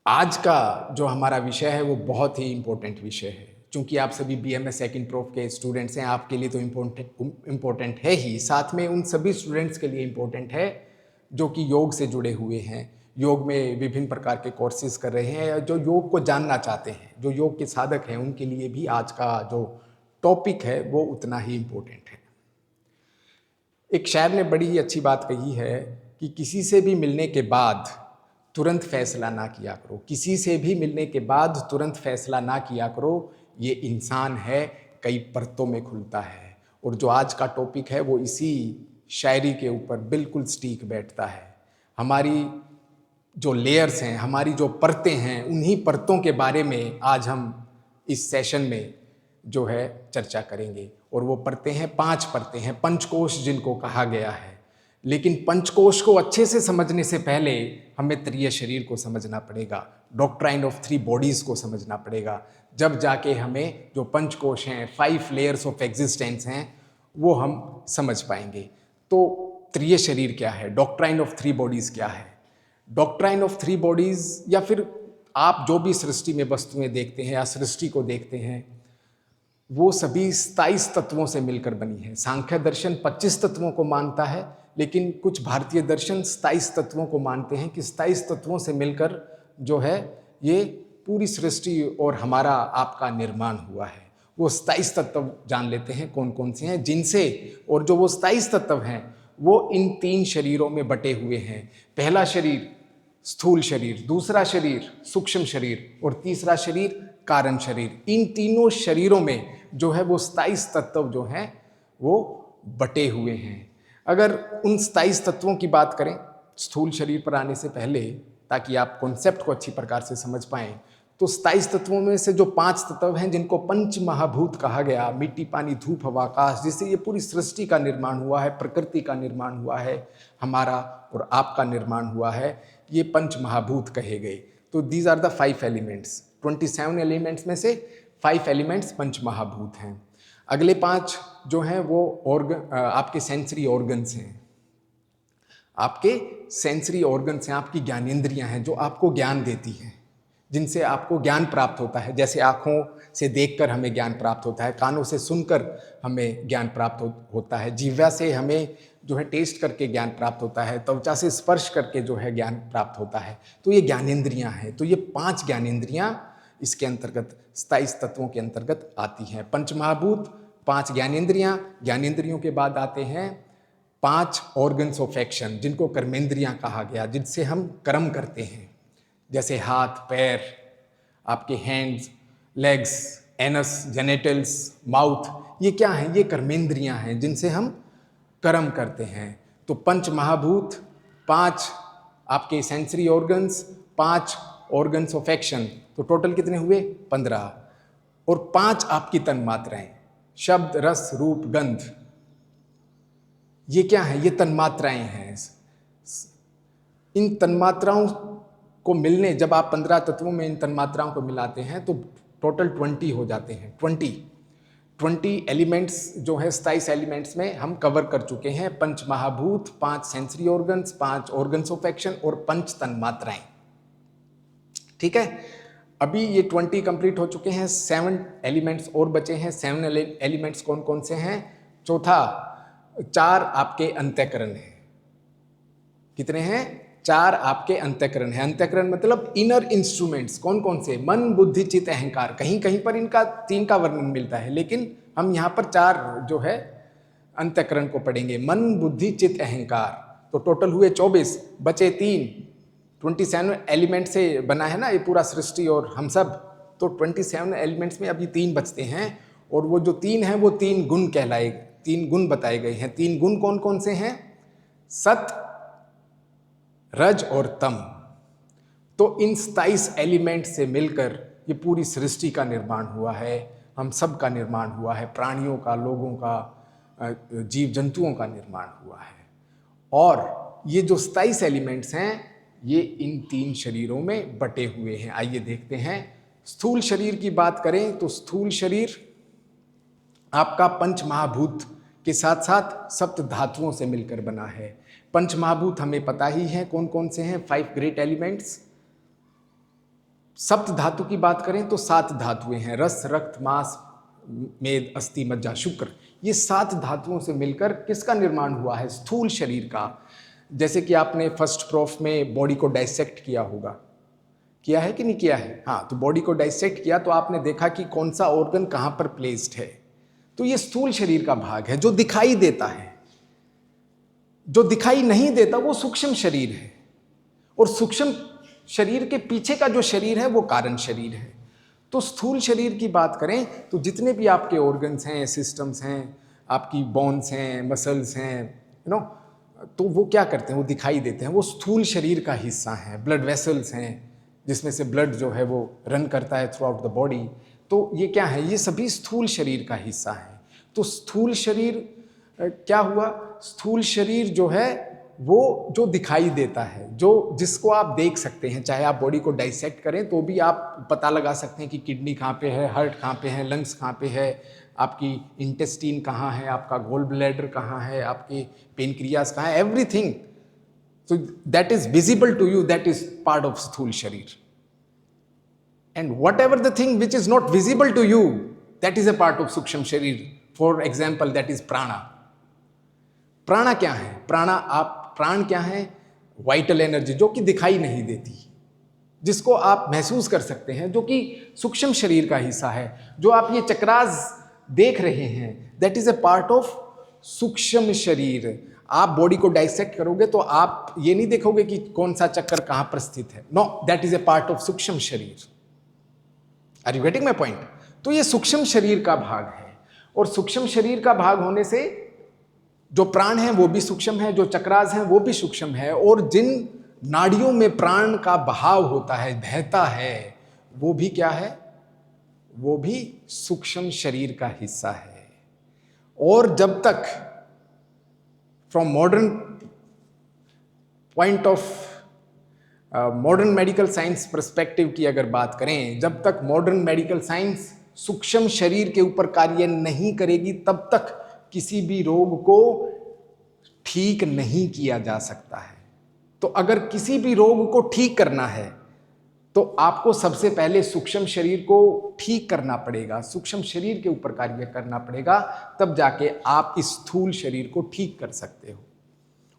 आज का जो हमारा विषय है वो बहुत ही इम्पोर्टेंट विषय है। चूँकि आप सभी बीएमएस सेकंड प्रोफ के स्टूडेंट्स हैं, आपके लिए तो इम्पोर्टेंट है ही, साथ में उन सभी स्टूडेंट्स के लिए इम्पोर्टेंट है जो कि योग से जुड़े हुए हैं, योग में विभिन्न प्रकार के कोर्सेज कर रहे हैं या जो योग को जानना चाहते हैं, जो योग के साधक हैं, उनके लिए भी आज का जो टॉपिक है वो उतना ही इम्पोर्टेंट है। एक शायर ने बड़ी ही अच्छी बात कही है कि किसी से भी मिलने के बाद तुरंत फैसला ना किया करो। किसी से भी मिलने के बाद तुरंत फैसला ना किया करो, ये इंसान है, कई परतों में खुलता है। और जो आज का टॉपिक है वो इसी शायरी के ऊपर बिल्कुल सटीक बैठता है। हमारी जो लेयर्स हैं, हमारी जो परतें हैं, उन्हीं परतों के बारे में आज हम इस सेशन में जो है चर्चा करेंगे। और वो परतें हैं, 5 परतें हैं, पंचकोश जिनको कहा गया है। लेकिन पंचकोश को अच्छे से समझने से पहले हमें त्रिय शरीर को समझना पड़ेगा, डॉक्ट्राइन ऑफ 3 बॉडीज को समझना पड़ेगा। जब जाके हमें जो पंचकोश हैं, 5 लेयर्स ऑफ एग्जिस्टेंस हैं, वो हम समझ पाएंगे। तो त्रिय शरीर क्या है, डॉक्ट्राइन ऑफ 3 बॉडीज क्या है? डॉक्ट्राइन ऑफ 3 बॉडीज, या फिर आप जो भी सृष्टि में वस्तुएं देखते हैं या सृष्टि को देखते हैं, वो सभी 27 तत्वों से मिलकर बनी है। सांख्य दर्शन 25 तत्वों को मानता है, लेकिन कुछ भारतीय दर्शन 27 तत्वों को मानते हैं कि 27 तत्वों से मिलकर जो है ये पूरी सृष्टि और हमारा आपका निर्माण हुआ है। वो 27 तत्व जान लेते हैं कौन कौन से हैं, जिनसे, और जो वो 27 तत्व हैं वो इन 3 शरीरों में बटे हुए हैं। पहला शरीर स्थूल शरीर, दूसरा शरीर सूक्ष्म शरीर और तीसरा शरीर कारण शरीर। इन तीनों शरीरों में जो है वो 27 तत्व जो हैं वो बटे हुए हैं। अगर उन 27 तत्वों की बात करें स्थूल शरीर पर आने से पहले, ताकि आप कॉन्सेप्ट को अच्छी प्रकार से समझ पाएं, तो 27 तत्वों में से जो 5 तत्व हैं जिनको पंच महाभूत कहा गया, मिट्टी पानी धूप हवा आकाश, जिससे ये पूरी सृष्टि का निर्माण हुआ है, प्रकृति का निर्माण हुआ है, हमारा और आपका निर्माण हुआ है, ये पंच महाभूत कहे गए। तो these are the 5 elements. 27 elements में से 5 एलिमेंट्स पंच महाभूत हैं। अगले 5 जो हैं वो आपके सेंसरी ऑर्गन्स हैं। आपके सेंसरी ऑर्गन्स हैं, आपकी ज्ञानेंद्रियां हैं जो आपको ज्ञान देती हैं, जिनसे आपको ज्ञान प्राप्त होता है। जैसे आँखों से देखकर हमें ज्ञान प्राप्त होता है, कानों से सुनकर हमें ज्ञान प्राप्त होता है, जिह्वा से हमें जो है टेस्ट करके ज्ञान प्राप्त होता है, त्वचा से स्पर्श करके जो है ज्ञान प्राप्त होता है। तो ये ज्ञानेंद्रियां हैं। तो ये 5 ज्ञानेंद्रियां इसके अंतर्गत 27 तत्वों के अंतर्गत आती हैं। पंचमहाभूत, 5 ज्ञानेंद्रियां, ज्ञानेंद्रियों के बाद आते हैं 5 ऑर्गन्स ऑफ एक्शन, जिनको कर्मेंद्रियां कहा गया, जिनसे हम कर्म करते हैं। जैसे हाथ पैर, आपके hands legs, anus genitals, mouth, ये क्या हैं? ये कर्मेंद्रियां हैं जिनसे हम कर्म करते हैं। तो पंच महाभूत, 5 आपके sensory organs, 5 organs of action, तो टोटल कितने हुए? 15। और 5 आपकी तन्मात्राएं, शब्द रस रूप गंध, ये क्या है? ये तन्मात्राएं हैं। इन तन्मात्राओं को मिलने, जब आप 15 तत्वों में इन तन्मात्राओं को मिलाते हैं तो टोटल 20 हो जाते हैं। 20 एलिमेंट्स जो है 27 एलिमेंट्स में हम कवर कर चुके हैं। पंच महाभूत, 5 sensory organs, 5 organs of action और 5 तन्मात्राएं। ठीक है, अभी ये 20 कंप्लीट हो चुके हैं। 7 एलिमेंट्स और बचे हैं। 7 एलिमेंट्स कौन कौन से हैं? चौथा, 4 आपके अंतःकरण हैं। कितने हैं? 4 आपके अंतःकरण हैं। अंतःकरण मतलब इनर इंस्ट्रूमेंट्स। कौन कौन से? मन बुद्धि चित्त अहंकार। कहीं कहीं पर इनका 3 का वर्णन मिलता है, लेकिन हम यहाँ पर 4 जो है अंतःकरण को पढ़ेंगे। मन बुद्धि चित्त अहंकार। तो टोटल हुए 24, बचे 3। 27 एलिमेंट से बना है ना ये पूरा सृष्टि और हम सब, तो 27 एलिमेंट्स में अभी 3 बचते हैं। और वो जो 3 हैं वो 3 गुण कहलाए, 3 गुण बताए गए हैं। 3 गुण कौन कौन से हैं? सत, रज और तम। तो इन 27 एलिमेंट से मिलकर ये पूरी सृष्टि का निर्माण हुआ है, हम सब का निर्माण हुआ है, प्राणियों का, लोगों का, जीव जंतुओं का निर्माण हुआ है। और ये जो 27 एलिमेंट्स हैं ये इन 3 शरीरों में बटे हुए हैं। आइए देखते हैं। स्थूल शरीर की बात करें तो स्थूल शरीर आपका पंच महाभूत के साथ साथ सप्त धातुओं से मिलकर बना है। पंच महाभूत हमें पता ही है कौन कौन से हैं, 5 ग्रेट एलिमेंट्स। सप्त धातु की बात करें तो 7 धातुएं हैं, रस, रक्त, मांस, मेद, अस्थि, मज्जा, शुक्र। ये 7 धातुओं से मिलकर किसका निर्माण हुआ है? स्थूल शरीर का। जैसे कि आपने फर्स्ट प्रोफ में बॉडी को डाइसेक्ट किया होगा, किया है कि नहीं किया है? हाँ, तो बॉडी को डाइसेक्ट किया तो आपने देखा कि कौन सा ऑर्गन कहाँ पर प्लेस्ड है। तो ये स्थूल शरीर का भाग है जो दिखाई देता है। जो दिखाई नहीं देता वो सूक्ष्म शरीर है, और सूक्ष्म शरीर के पीछे का जो शरीर है वो कारण शरीर है। तो स्थूल शरीर की बात करें तो जितने भी आपके ऑर्गन्स हैं, सिस्टम्स हैं, आपकी बोन्स हैं, मसल्स हैं, तो वो क्या करते हैं? वो दिखाई देते हैं, वो स्थूल शरीर का हिस्सा हैं। ब्लड वेसल्स हैं जिसमें से ब्लड जो है वो रन करता है थ्रू आउट द बॉडी। तो ये क्या है? ये सभी स्थूल शरीर का हिस्सा है। तो स्थूल शरीर क्या हुआ? स्थूल शरीर जो है वो जो दिखाई देता है, जो जिसको आप देख सकते हैं। चाहे आप बॉडी को डाइसेक्ट करें तो भी आप पता लगा सकते हैं कि किडनी कहाँ पे है, हार्ट कहाँ पे है, लंग्स कहाँ पे है, आपकी इंटेस्टीन कहाँ है, आपका गोल ब्लैडर कहाँ है, आपके पेनक्रियास कहाँ है, everything. So that is visible to you, that is part of स्थूल शरीर. And whatever the thing which is not visible to you, that is a part of सूक्ष्म शरीर. For example, that is प्राणा. प्राणा क्या है? प्राण क्या है? वाइटल एनर्जी, जो कि दिखाई नहीं देती, जिसको आप महसूस कर सकते हैं, जो कि सूक्ष्म शरीर का हिस्सा है। जो आप ये चक्रास देख रहे हैं, that is a part of सूक्ष्म शरीर। आप बॉडी को डाइसेक्ट करोगे तो आप ये नहीं देखोगे कि कौन सा चक्कर कहां पर स्थित है। No, that is a part of सूक्ष्म शरीर। Are you getting my point? तो ये सूक्ष्म शरीर का भाग है, और सूक्ष्म शरीर का भाग होने से जो प्राण है वो भी सूक्ष्म है, जो चक्रास है वो भी सूक्ष्म है, और जिन नाड़ियों में प्राण का बहाव होता है, बहता है, वो भी क्या है? वो भी सूक्ष्म शरीर का हिस्सा है। और जब तक from modern point of modern medical science perspective की अगर बात करें, जब तक मॉडर्न मेडिकल साइंस सूक्ष्म शरीर के ऊपर कार्य नहीं करेगी, तब तक किसी भी रोग को ठीक नहीं किया जा सकता है। तो अगर किसी भी रोग को ठीक करना है तो आपको सबसे पहले सूक्ष्म शरीर को ठीक करना पड़ेगा, सूक्ष्म शरीर के ऊपर कार्य करना पड़ेगा, तब जाके आप इस स्थूल शरीर को ठीक कर सकते हो।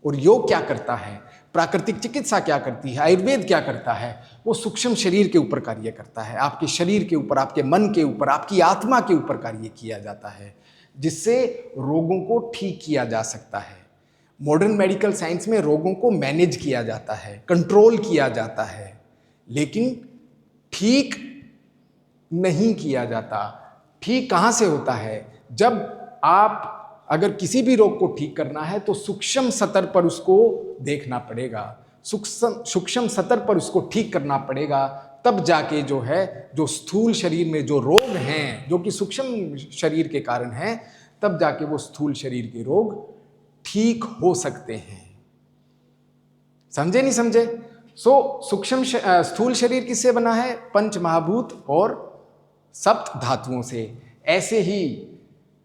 और योग क्या करता है, प्राकृतिक चिकित्सा क्या करती है, आयुर्वेद क्या करता है? वो सूक्ष्म शरीर के ऊपर कार्य करता है, आपके शरीर के ऊपर, आपके मन के ऊपर, आपकी आत्मा के ऊपर कार्य किया जाता है, जिससे रोगों को ठीक किया जा सकता है। मॉडर्न मेडिकल साइंस में रोगों को मैनेज किया जाता है, कंट्रोल किया जाता है, लेकिन ठीक नहीं किया जाता। ठीक कहाँ से होता है? जब आप अगर किसी भी रोग को ठीक करना है तो सूक्ष्म स्तर पर उसको देखना पड़ेगा, सूक्ष्म स्तर पर उसको ठीक करना पड़ेगा, तब जाके जो है, जो स्थूल शरीर में जो रोग हैं, जो कि सूक्ष्म शरीर के कारण हैं, तब जाके वो स्थूल शरीर के रोग ठीक हो सकते हैं। समझे नहीं समझे? सूक्ष्म स्थूल शरीर किससे बना है? पंच महाभूत और सप्त धातुओं से। ऐसे ही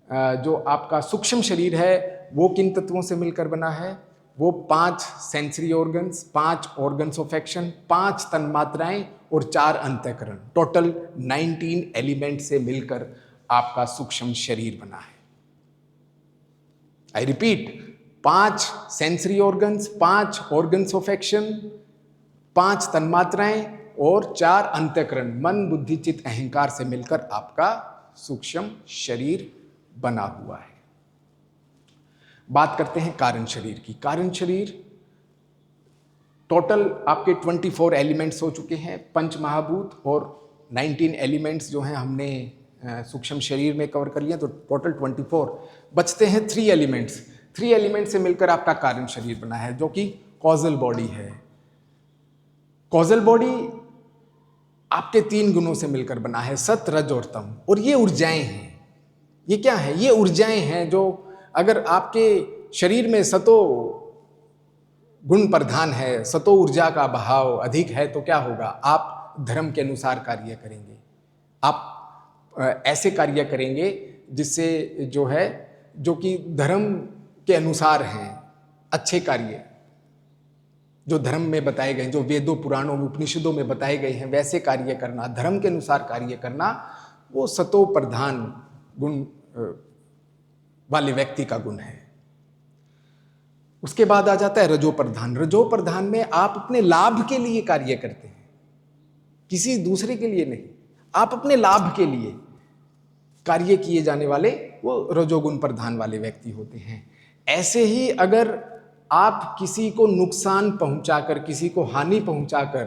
जो आपका सूक्ष्म शरीर है वो किन तत्वों से मिलकर बना है? वो 5 sensory organs, 5 organs of action, 5 तन्मात्राएं और 4 अंतःकरण, टोटल 19 एलिमेंट से मिलकर आपका सूक्ष्म शरीर बना है। I repeat, 5 sensory organs, 5 organs of action, 5 तन्मात्राएं और 4 अंतःकरण, मन, बुद्धि, चित्त, अहंकार से मिलकर आपका सूक्ष्म शरीर बना हुआ है। बात करते हैं कारण शरीर की। कारण शरीर टोटल आपके 24 एलिमेंट्स हो चुके हैं, पंच महाभूत और 19 एलिमेंट्स जो हैं हमने सूक्ष्म शरीर में कवर कर लिया, तो टोटल 24। बचते हैं 3 एलिमेंट्स। 3 एलिमेंट से मिलकर आपका कारण शरीर बना है, जो कि कॉजल बॉडी है। कॉजल बॉडी आपके 3 गुणों से मिलकर बना है, सत, रज और तम। और ये ऊर्जाएं हैं। ये क्या है? ये ऊर्जाएं हैं जो अगर आपके शरीर में सतो गुण प्रधान है, सतो ऊर्जा का बहाव अधिक है, तो क्या होगा? आप धर्म के अनुसार कार्य करेंगे, आप ऐसे कार्य करेंगे जिससे जो है, जो कि धर्म के अनुसार हैं, अच्छे कार्य। जो धर्म में बताए गए, जो वेदों पुराणों में उपनिषदों में बताए गए हैं वैसे कार्य करना, धर्म के अनुसार कार्य करना, वो सतो प्रधान गुण वाले व्यक्ति का गुण है। उसके बाद आ जाता है रजो प्रधान। रजो प्रधान में आप अपने लाभ के लिए कार्य करते हैं, किसी दूसरे के लिए नहीं, आप अपने लाभ के लिए कार्य किए जाने वाले वो रजोगुण प्रधान वाले व्यक्ति होते हैं। ऐसे ही अगर आप किसी को नुकसान पहुंचाकर, किसी को हानि पहुंचाकर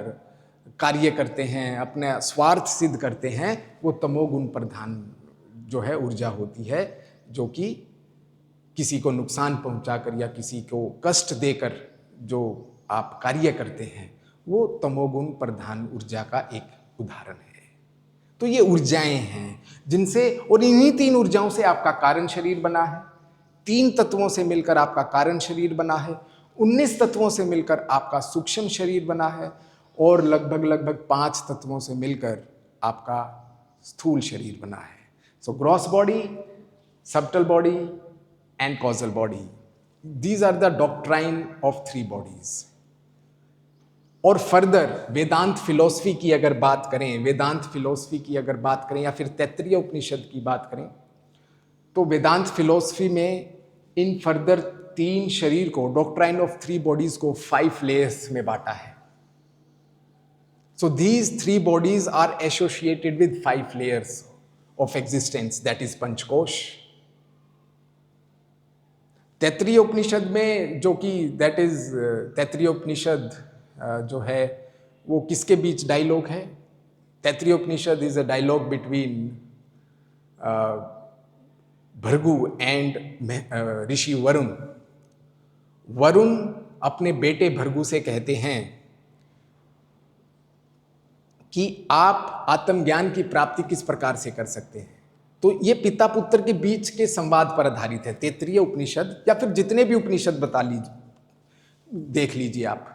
कार्य करते हैं, अपना स्वार्थ सिद्ध करते हैं, वो तमोगुण प्रधान जो है ऊर्जा होती है, जो कि किसी को नुकसान पहुंचाकर या किसी को कष्ट देकर जो आप कार्य करते हैं, वो तमोगुण प्रधान ऊर्जा का एक उदाहरण है। तो ये ऊर्जाएं हैं जिनसे, और इन्हीं 3 ऊर्जाओं से आपका कारण शरीर बना है। 3 तत्वों से मिलकर आपका कारण शरीर बना है, 19 तत्वों से मिलकर आपका सूक्ष्म शरीर बना है, और लगभग 5 तत्वों से मिलकर आपका स्थूल शरीर बना है। So gross body, subtle body and causal body, these are the doctrine of 3 bodies. और फर्दर वेदांत फिलॉसफी की अगर बात करें, वेदांत फिलॉसफी की अगर बात करें या फिर तैत्तिरीय उपनिषद की बात करें, तो वेदांत फिलॉसफी में इन फर्दर 3 शरीर को, डॉक्ट्राइन ऑफ 3 बॉडीज को 5 लेयर्स में बांटा है। So these 3 bodies are associated with 5 layers of existence, that is panchkosh. Taittiriya Upanishad में, जो कि दैट इज तैत्तिरीय उपनिषद जो है वो किसके बीच डायलॉग है? Taittiriya Upanishad is a dialogue between Bhrigu and Rishi Varuna. Varuna अपने बेटे भृगु से कहते हैं कि आप आत्मज्ञान की प्राप्ति किस प्रकार से कर सकते हैं। तो ये पिता पुत्र के बीच के संवाद पर आधारित है तैत्तिरीय उपनिषद, या फिर जितने भी उपनिषद बता लीजिए, देख लीजिए आप,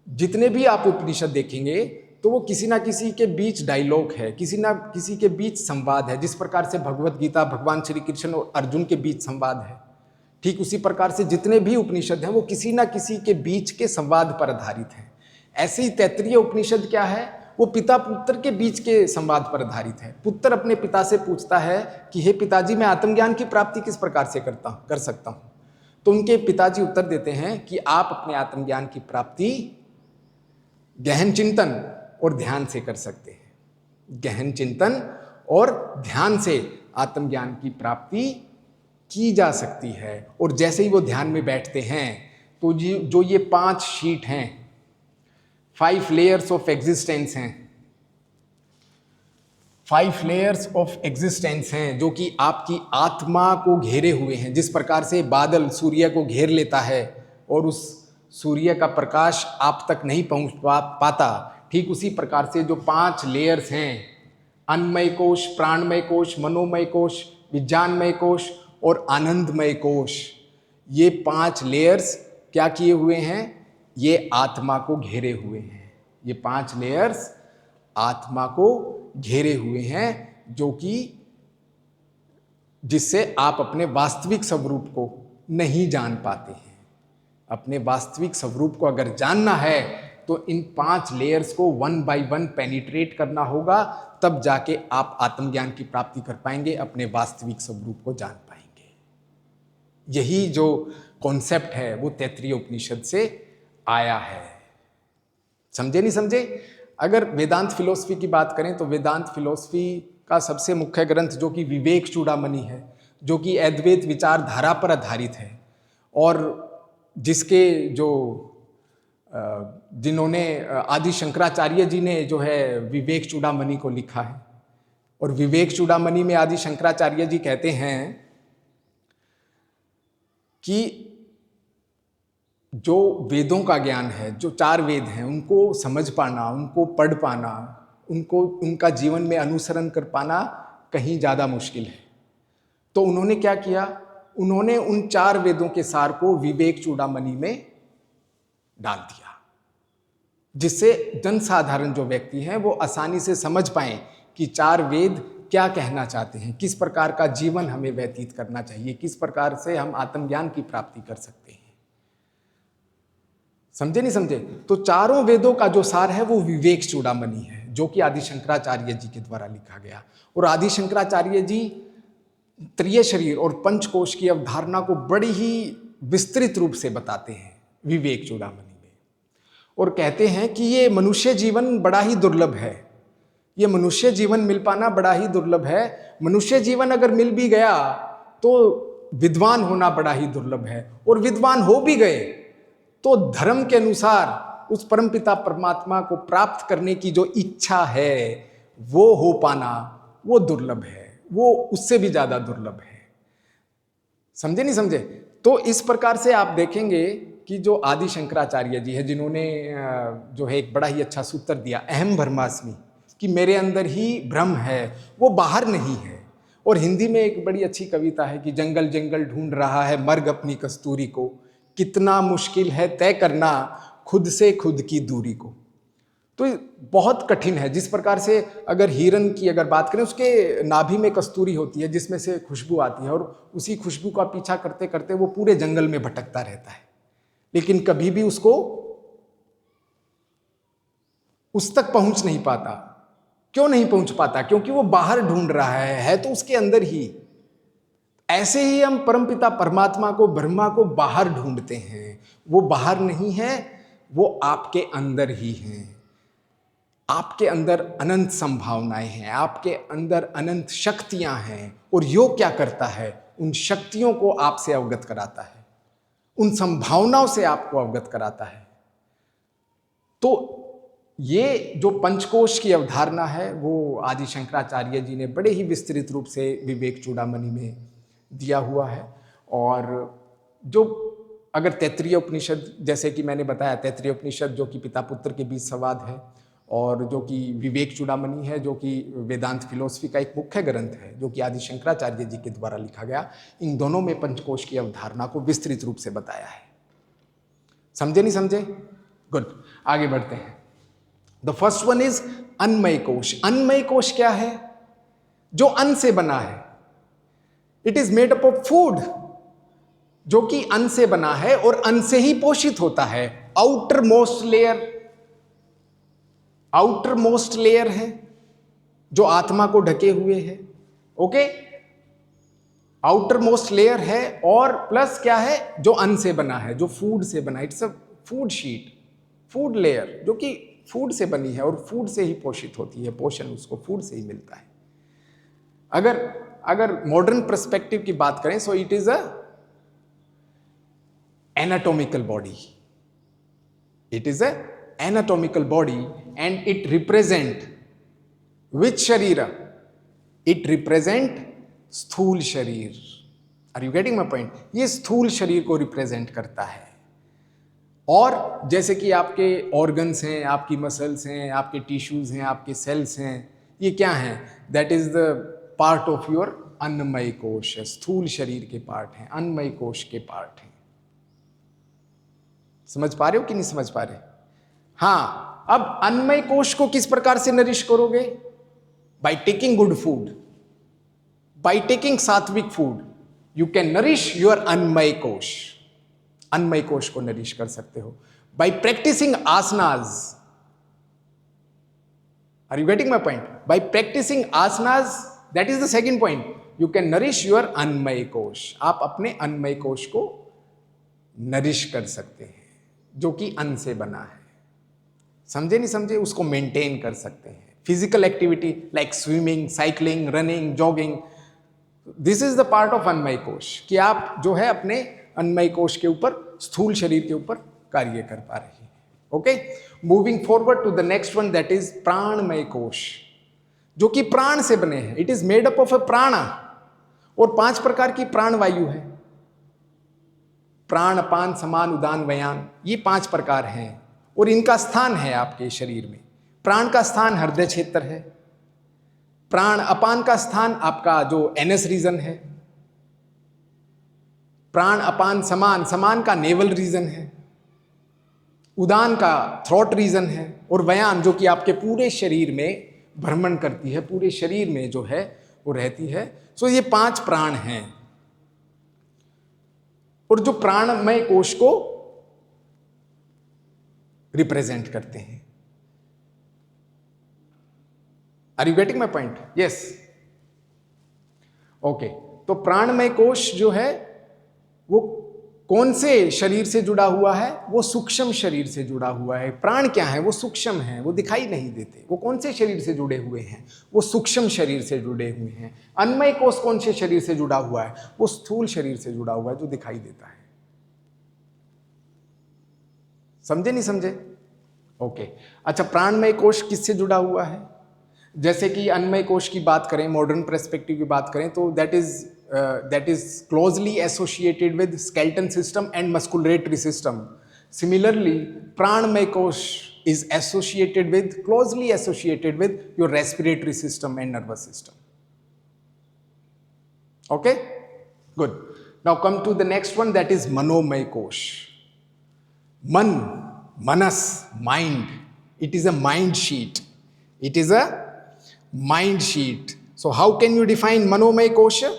जितने भी आप उपनिषद देखेंगे तो वो किसी ना किसी के बीच डायलॉग है, किसी ना किसी के बीच संवाद है। जिस प्रकार से भगवत गीता भगवान श्री कृष्ण और अर्जुन के बीच संवाद है, ठीक उसी प्रकार से जितने भी उपनिषद हैं वो किसी ना किसी के बीच के संवाद पर आधारित हैं। ऐसे ही तैत्तिरीय उपनिषद क्या है? वो पिता पुत्र के बीच के संवाद पर आधारित है। पुत्र अपने पिता से पूछता है कि हे पिताजी, मैं आत्मज्ञान की प्राप्ति किस प्रकार से कर सकता हूँ। तो उनके पिताजी उत्तर देते हैं कि आप अपने आत्मज्ञान की प्राप्ति गहन चिंतन और ध्यान से कर सकते हैं। गहन चिंतन और ध्यान से आत्मज्ञान की प्राप्ति की जा सकती है। और जैसे ही वो ध्यान में बैठते हैं तो जो ये 5 शीट हैं, 5 लेयर्स ऑफ एग्जिस्टेंस हैं, 5 लेयर्स ऑफ एग्जिस्टेंस हैं, जो कि आपकी आत्मा को घेरे हुए हैं। जिस प्रकार से बादल सूर्य को घेर लेता है और उस सूर्य का प्रकाश आप तक नहीं पहुंच पाता, ठीक उसी प्रकार से जो 5 लेयर्स हैं, अन्नमय कोश, प्राणमय कोश, मनोमय कोश, विज्ञानमय कोश और आनंदमय कोश, ये 5 लेयर्स क्या किए हुए हैं? ये आत्मा को घेरे हुए हैं। ये 5 लेयर्स आत्मा को घेरे हुए हैं, जो कि जिससे आप अपने वास्तविक स्वरूप को नहीं जान पाते हैं। अपने वास्तविक स्वरूप को अगर जानना है तो इन 5 लेयर्स को 1 बाय 1 पेनिट्रेट करना होगा, तब जाके आप आत्मज्ञान की प्राप्ति कर पाएंगे, अपने वास्तविक स्वरूप को जान पाएंगे। यही जो कॉन्सेप्ट है वो तैत्तिरीय उपनिषद से आया है। समझे नहीं समझे? अगर वेदांत फिलॉसफी की बात करें तो वेदांत फिलॉसफी का सबसे मुख्य ग्रंथ जो कि विवेक चूड़ामणि है, जो कि अद्वैत विचारधारा पर आधारित है, और जिसके जो जिन्होंने आदि शंकराचार्य जी ने जो है विवेक चूड़ामणि को लिखा है। और विवेक चूड़ामणि में आदि शंकराचार्य जी कहते हैं कि जो वेदों का ज्ञान है, जो 4 वेद हैं, उनको समझ पाना, उनको पढ़ पाना, उनको उनका जीवन में अनुसरण कर पाना कहीं ज़्यादा मुश्किल है। तो उन्होंने क्या किया? उन्होंने उन 4 वेदों के सार को विवेक चूड़ामणि में डाल दिया, जिससे जनसाधारण जो व्यक्ति हैं वो आसानी से समझ पाएं कि 4 वेद क्या कहना चाहते हैं, किस प्रकार का जीवन हमें व्यतीत करना चाहिए, किस प्रकार से हम आत्मज्ञान की प्राप्ति कर सकते हैं। समझे नहीं समझे? तो चारों वेदों का जो सार है वो विवेक चूड़ामणि है, जो कि आदि शंकराचार्य जी के द्वारा लिखा गया। और आदि शंकराचार्य जी त्रिय शरीर और पंचकोश की अवधारणा को बड़ी ही विस्तृत रूप से बताते हैं विवेक चूड़ामणि में, और कहते हैं कि ये मनुष्य जीवन बड़ा ही दुर्लभ है, ये मनुष्य जीवन मिल पाना बड़ा ही दुर्लभ है। मनुष्य जीवन अगर मिल भी गया तो विद्वान होना बड़ा ही दुर्लभ है, और विद्वान हो भी गए तो धर्म के अनुसार उस परमपिता परमात्मा को प्राप्त करने की जो इच्छा है वो हो पाना वो दुर्लभ है, वो उससे भी ज्यादा दुर्लभ है। समझे नहीं समझे? तो इस प्रकार से आप देखेंगे कि जो आदि शंकराचार्य जी है, जिन्होंने जो है एक बड़ा ही अच्छा सूत्र दिया, अहम ब्रह्मास्मि, कि मेरे अंदर ही ब्रह्म है, वो बाहर नहीं है। और हिंदी में एक बड़ी अच्छी कविता है कि जंगल जंगल ढूंढ रहा है मर्ग अपनी कस्तूरी को, कितना मुश्किल है तय करना खुद से खुद की दूरी को। तो बहुत कठिन है। जिस प्रकार से अगर हिरन की अगर बात करें, उसके नाभि में कस्तूरी होती है जिसमें से खुशबू आती है, और उसी खुशबू का पीछा करते करते वो पूरे जंगल में भटकता रहता है, लेकिन कभी भी उसको उस तक पहुंच नहीं पाता। क्यों नहीं पहुंच पाता? क्योंकि वो बाहर ढूंढ रहा है तो उसके अंदर ही। ऐसे ही हम परमपिता परमात्मा को, ब्रह्मा को बाहर ढूंढते हैं। वो बाहर नहीं है, वो आपके अंदर ही हैं। आपके अंदर अनंत संभावनाएं हैं, आपके अंदर अनंत शक्तियां हैं। और योग क्या करता है? उन शक्तियों को आपसे अवगत कराता है, उन संभावनाओं से आपको अवगत कराता है। तो ये जो पंचकोश की अवधारणा है वो आदि शंकराचार्य जी ने बड़े ही विस्तृत रूप से विवेक चूड़ामणि में दिया हुआ है। और जो अगर तैत्तिरीय उपनिषद, जैसे कि मैंने बताया, तैत्तिरीय उपनिषद जो कि पिता पुत्र के बीच संवाद है, और जो कि विवेक चूड़ामणि है जो कि वेदांत फिलोसफी का एक मुख्य ग्रंथ है जो कि आदि शंकराचार्य जी के द्वारा लिखा गया, इन दोनों में पंचकोश की अवधारणा को विस्तृत रूप से बताया है। समझे नहीं समझे? गुड, आगे बढ़ते हैं। द फर्स्ट वन इज अन्नमय कोश। अन्नमय कोश क्या है? जो अन्न से बना है। It is made up of food, जो कि अन्न से बना है और अन्न से ही पोषित होता है। आउटर मोस्ट लेयर है जो आत्मा को ढके हुए है। ओके, आउटर मोस्ट लेयर है, और प्लस क्या है? जो अन्न से बना है, जो फूड से बना है। It's a food sheet, food layer, जो कि फूड से बनी है और फूड से ही पोषित होती है। पोषण उसको फूड से ही मिलता है। अगर मॉडर्न पर्सपेक्टिव की बात करें, so it is a anatomical body. It is a anatomical body and it represent which शरीर? इट रिप्रेजेंट स्थूल शरीर। Are you getting my point? ये स्थूल शरीर को रिप्रेजेंट करता है। और जैसे कि आपके ऑर्गन्स हैं, आपकी मसल्स हैं, आपके टिश्यूज हैं, आपके सेल्स हैं, ये क्या हैं? That is the part of your अन्नमय कोश। स्थूल शरीर के पार्ट हैं, अन्नमय कोश के पार्ट हैं। समझ पा रहे हो कि नहीं समझ पा रहे? हाँ, अब अन्नमय कोश को किस प्रकार से नरिश करोगे? By taking good food, by taking sattvic food, you can nourish your अन्नमय कोश। अन्नमय कोश को नरिश कर सकते हो by practising asanas. Are you getting my point? By practising asanas, that is the second point, you can nourish your अन्नमय कोश। आप अपने अन्नमय कोश को नरिश कर सकते हैं, जो कि अन्न से बना है। समझे नहीं समझे? उसको मेंटेन कर सकते हैं। Physical activity like swimming, cycling, running, jogging, this is the part of Annamaya kosha, कि आप जो है अपने अन्नमय कोश के ऊपर, स्थूल शरीर के ऊपर कार्य कर पा रहे हैं। Okay, moving forward to the next one, that is Pranamaya kosha, जो कि प्राण से बने हैं। It is made up of a prana, और 5 प्रकार की प्राण वायु है। प्राण, अपान, समान, उदान, व्यान, ये 5 प्रकार हैं, और इनका स्थान है आपके शरीर में। प्राण का स्थान हृदय क्षेत्र है। प्राण अपान का स्थान आपका जो एनस रीजन है। प्राण अपान समान, समान का नेवल रीजन है। उदान का थ्रोट रीजन है। और व्यान जो कि आपके पूरे शरीर में भ्रमण करती है, पूरे शरीर में जो है वो रहती है। सो ये 5 प्राण हैं। और जो प्राणमय कोश को रिप्रेजेंट करते हैं। Are you getting my point? Yes, okay. तो प्राणमय कोश जो है वो कौन से शरीर से जुड़ा हुआ है? वो सूक्ष्म शरीर से जुड़ा हुआ है। प्राण क्या है? वो सूक्ष्म है, वो दिखाई नहीं देते। वो कौन से शरीर से जुड़े हुए हैं? वो सूक्ष्म शरीर से जुड़े हुए हैं। अन्नमय कोश कौन से शरीर से जुड़ा हुआ है? वो स्थूल शरीर से जुड़ा हुआ है, जो दिखाई देता है। समझे नहीं समझे? ओके। अच्छा, प्राणमय कोश किससे जुड़ा हुआ है? जैसे कि अन्नमय कोश की बात करें, मॉडर्न पर्सपेक्टिव की बात करें, तो that is closely associated with skeleton system and musculatory system. Similarly Pranamaya kosha is associated with, closely associated with your respiratory system and nervous system. Okay, good. Now come to the next one, that is Manomaya kosha. मन, manas, mind. It is a mind sheet. It is a mind sheet. So how can you define manomay kosha?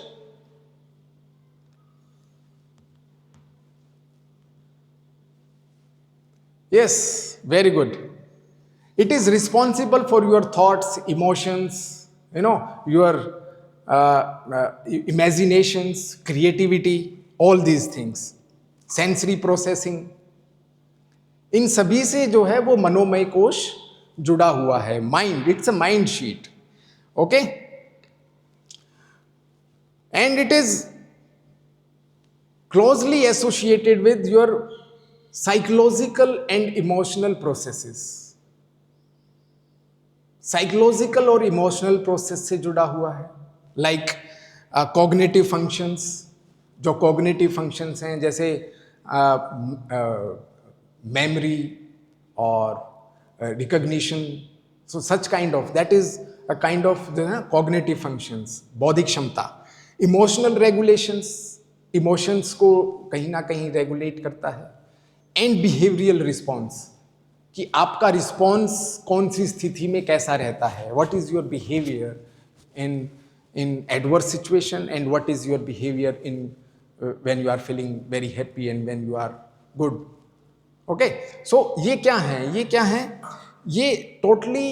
Yes, very good. It is responsible for your thoughts, emotions, your imaginations, creativity, all these things, sensory processing. इन सभी से जो है वो मनोमय कोश जुड़ा हुआ है। Mind, it's a mind sheet, okay. And it is closely associated with your psychological and emotional processes. Psychological और इमोशनल प्रोसेस से जुड़ा हुआ है। लाइक कॉग्निटिव फंक्शंस, जो कॉग्निटिव फंक्शंस हैं, जैसे memory or recognition, so such kind of, that is a kind of the cognitive functions, बौद्धिक क्षमता। emotional regulations, emotions को कहीं ना कहीं रेगुलेट करता है। and behavioral response, कि आपका रिस्पॉन्स कौन सी स्थिति में कैसा रहता है। what is your behavior in adverse situation and what is your behavior in when you are feeling very happy and when you are good। Okay, so ये क्या है? ये टोटली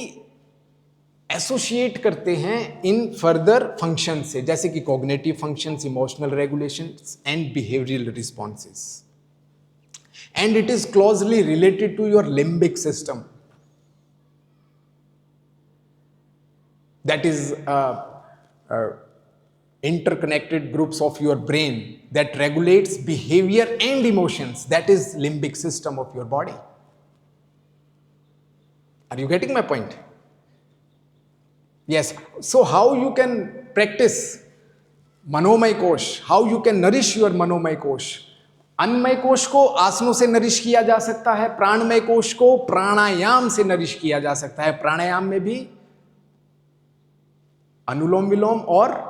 एसोसिएट करते हैं इन फर्दर फंक्शन से, जैसे कि cognitive functions, emotional regulations and behavioural responses. And it is closely related to your limbic system, that is interconnected groups of your brain that regulates behavior and emotions, that is limbic system of your body. Are you getting my point? Yes. So how you can practice manomay kosh, how you can nourish your manomay kosh? अन्नमय कोश को आसनों से nourish किया जा सकता है। प्राणमय कोश को प्राणायाम से नरिश किया जा सकता है। प्राणायाम में भी अनुलोम विलोम और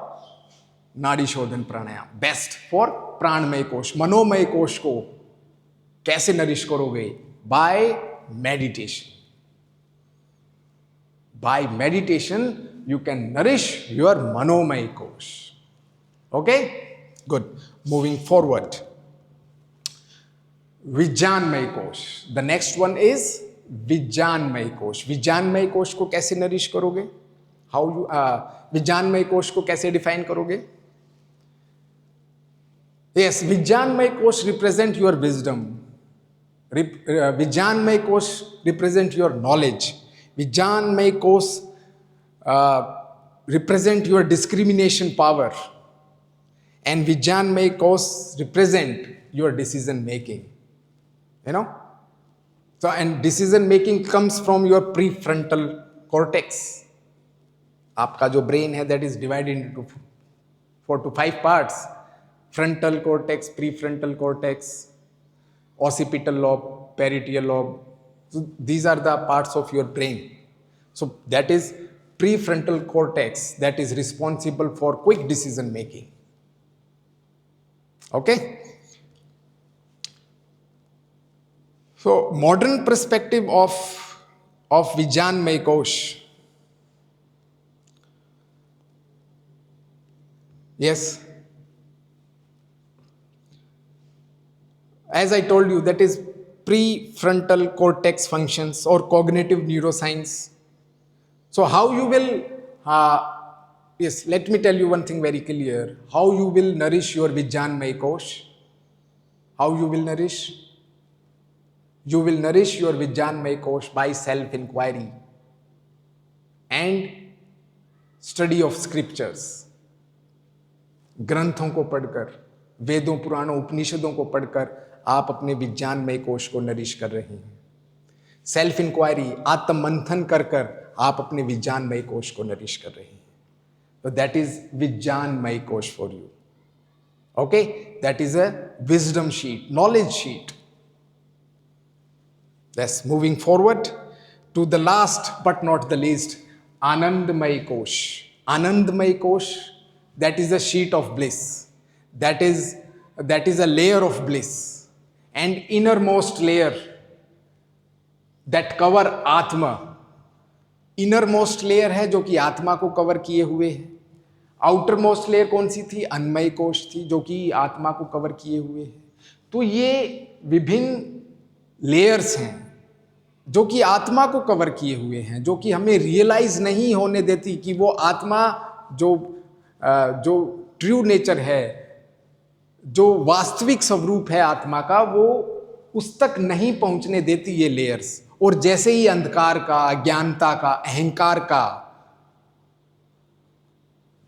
नाड़ी शोधन प्राणायाम बेस्ट फॉर प्राणमय कोश। मनोमय कोश को कैसे नरिश करोगे? By meditation. By meditation you can nourish your Manomaya kosha. Okay, good. Moving forward, विज्ञानमय कोश। द नेक्स्ट वन इज विज्ञानमय कोश। विज्ञानमय कोश को कैसे नरिश करोगे? हाउ यू विज्ञानमय कोश को कैसे डिफाइन करोगे? Yes, Vijnanmay Kosh represent your wisdom. Vijnanmay Kosh represent your knowledge. Vijnanmay Kosh represent your discrimination power. And Vijnanmay Kosh represent your decision making. So, and decision making comes from your prefrontal cortex. आपका जो brain है, that is divided into 4 to 5 parts. Frontal cortex, prefrontal cortex, occipital lobe, parietal lobe. So these are the parts of your brain. So that is prefrontal cortex that is responsible for quick decision making. Okay? So modern perspective of Vijnanmay Kosh. Yes. As I told you, that is prefrontal cortex functions or cognitive neuroscience. So how you will, yes, let me tell you one thing very clear. How you will nourish your Vijnanmay Kosh? How you will nourish? You will nourish your Vijnanmay Kosh by self-inquiry and study of scriptures. ग्रंथों को पढ़कर, वेदों, पुराणों, उपनिषदों को पढ़कर आप अपने विज्ञानमय कोश को नरिश कर रहे हैं. सेल्फ इंक्वायरी, आत्म मंथन कर कर आप अपने विज्ञानमय कोश को नरिश कर रहे हैं. तो दैट इज विज्ञानमय कोश for you. Okay, that is a wisdom sheet, knowledge sheet. Yes, moving forward to the last but not the least, Anandmay Kosh. Anandmay Kosh, that is a sheet of bliss. That is a layer of bliss. And innermost layer that cover Atma. Innermost layer है जो कि आत्मा को cover किए हुए है. Outer most layer कौन सी थी? अन्मय कोश थी, जो कि आत्मा को कवर किए हुए है. तो ये विभिन्न लेयर्स हैं जो कि आत्मा को कवर किए हुए हैं, जो कि हमें रियलाइज नहीं होने देती कि वो आत्मा जो ट्रू नेचर है, जो वास्तविक स्वरूप है आत्मा का, वो उस तक नहीं पहुंचने देती ये लेयर्स. और जैसे ही अंधकार का, अज्ञानता का, अहंकार का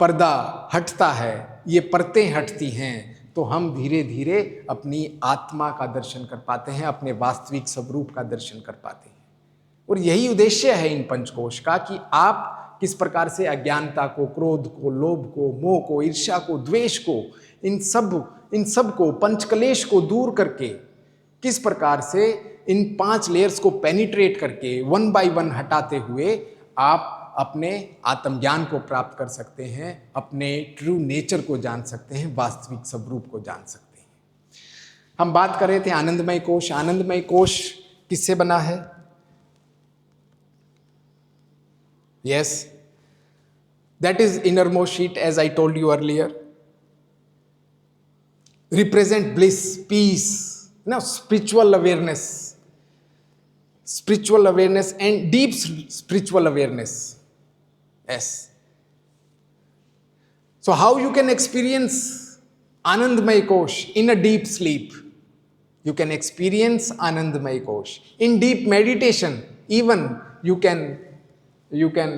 पर्दा हटता है, ये परतें हटती हैं, तो हम धीरे धीरे अपनी आत्मा का दर्शन कर पाते हैं, अपने वास्तविक स्वरूप का दर्शन कर पाते हैं. और यही उद्देश्य है इन पंचकोश का कि आप किस प्रकार से अज्ञानता को, क्रोध को, लोभ को, मोह को, ईर्ष्या को, द्वेष को, इन सब को, पंचकलेश को दूर करके किस प्रकार से इन 5 लेयर्स को पेनिट्रेट करके वन बाय वन हटाते हुए आप अपने आत्मज्ञान को प्राप्त कर सकते हैं, अपने ट्रू नेचर को जान सकते हैं, वास्तविक स्वरूप को जान सकते हैं. हम बात कर रहे थे आनंदमय कोश. आनंदमय कोश किससे बना है? Yes, that is innermost sheet, as I told you earlier. Represent bliss, peace, spiritual awareness and deep spiritual awareness. Yes. So how you can experience Anandmay Kosh in a deep sleep? You can experience Anandmay Kosh in deep meditation. Even you can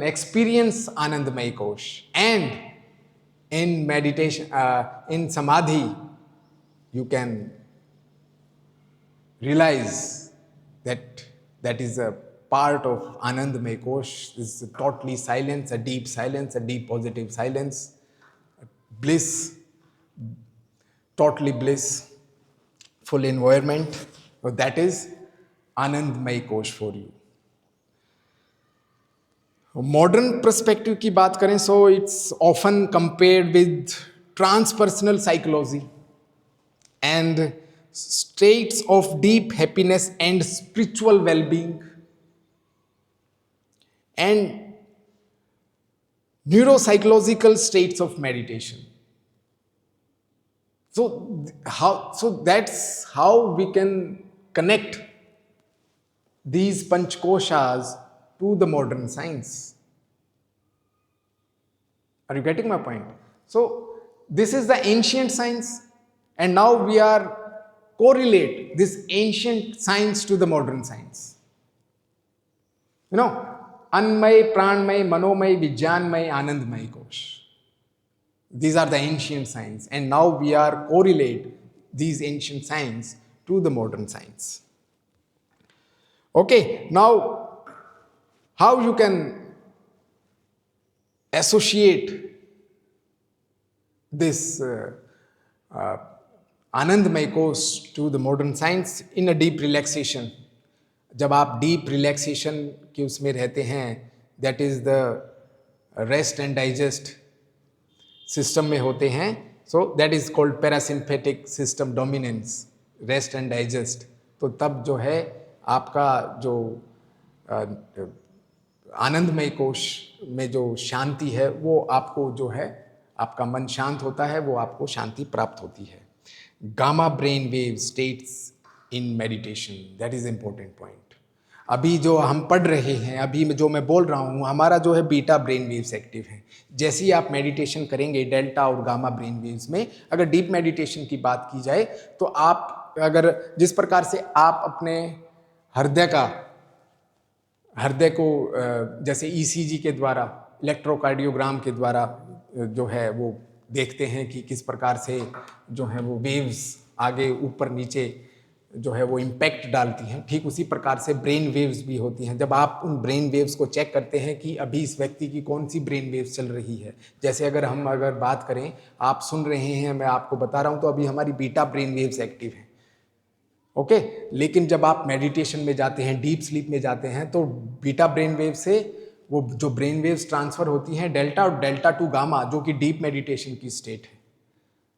experience Anandmay Kosh, and in meditation, in Samadhi, you can realize that is a part of Anandmay Kosh. This is totally silence, a deep positive silence, bliss, totally bliss, full environment. So that is Anandmay Kosh for you. Modern perspective की बात करें, so it's often compared with transpersonal psychology and states of deep happiness and spiritual wellbeing and neuropsychological states of meditation. So that's how we can connect these panchkoshas to the modern science. Are you getting my point? So this is the ancient science, and now we are correlate this ancient science to the modern science. Anmay, Pranmay, Manomay, Vijnanmay, Anandmay Kosh. These are the ancient science, and now we are correlate these ancient science to the modern science. Okay, now how you can associate this Anandmay Kosh to the modern science in a deep relaxation. जब आप deep relaxation के उसमें रहते हैं, that is the rest and digest system में होते हैं, so that is called parasympathetic system dominance, rest and digest. तो तब जो है आपका जो आनंदमय कोश में जो शांति है, वो आपको जो है, आपका मन शांत होता है, वो आपको शांति प्राप्त होती है. Gamma brain wave states in meditation, that is important point. अभी जो हम पढ़ रहे हैं, अभी जो मैं बोल रहा हूँ, हमारा जो है बीटा ब्रेन वेव्स एक्टिव हैं। जैसे ही आप मेडिटेशन करेंगे डेल्टा और गामा ब्रेन वेव्स में, अगर डीप मेडिटेशन की बात की जाए तो आप अगर जिस प्रकार से आप अपने हृदय को जैसे ईसीजी के द्वारा, इलेक्ट्रोकार्डियोग्राम के द्वारा जो है वो देखते हैं कि किस प्रकार से जो है वो वेव्स आगे ऊपर नीचे जो है वो इम्पैक्ट डालती हैं, ठीक उसी प्रकार से ब्रेन वेव्स भी होती हैं। जब आप उन ब्रेन वेव्स को चेक करते हैं कि अभी इस व्यक्ति की कौन सी ब्रेन वेव्स चल रही है, जैसे अगर बात करें, आप सुन रहे हैं, मैं आपको बता रहा हूं, तो अभी हमारी बीटा ब्रेन वेव्स एक्टिव हैं, ओके। लेकिन जब आप मेडिटेशन में जाते हैं, डीप स्लीप में जाते हैं, तो बीटा ब्रेन वेव से वो जो ब्रेन वेव्स ट्रांसफर होती हैं डेल्टा और डेल्टा टू गामा, जो कि डीप मेडिटेशन की स्टेट है,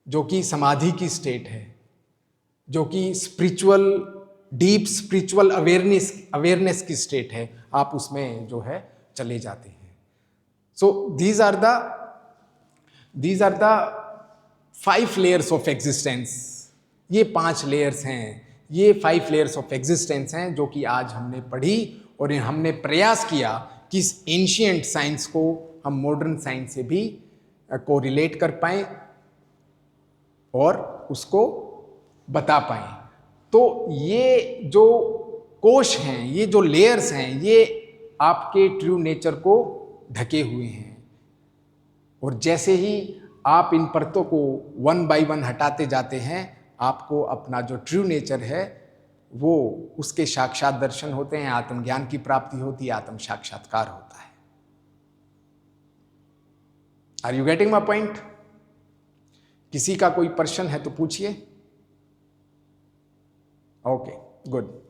जो कि समाधि की स्टेट है, जो कि डीप स्पिरिचुअल अवेयरनेस की स्टेट है, आप उसमें जो है चले जाते हैं। So these are the 5 layers of existence. ये 5 लेयर्स हैं, ये 5 लेयर्स ऑफ एग्जिस्टेंस हैं जो कि आज हमने पढ़ी, और हमने प्रयास किया कि इस एंशिएंट साइंस को हम मॉडर्न साइंस से भी कोरिलेट कर पाएं और उसको बता पाएं। तो ये जो कोश हैं, ये जो लेयर्स हैं, ये आपके ट्रू नेचर को ढके हुए हैं, और जैसे ही आप इन परतों को 1 बाय 1 हटाते जाते हैं, आपको अपना जो ट्रू नेचर है वो उसके साक्षात दर्शन होते हैं, आत्मज्ञान की प्राप्ति होती है, आत्म साक्षात्कार होता है। Are you getting my point? किसी का कोई प्रश्न है तो पूछिए। Okay, good.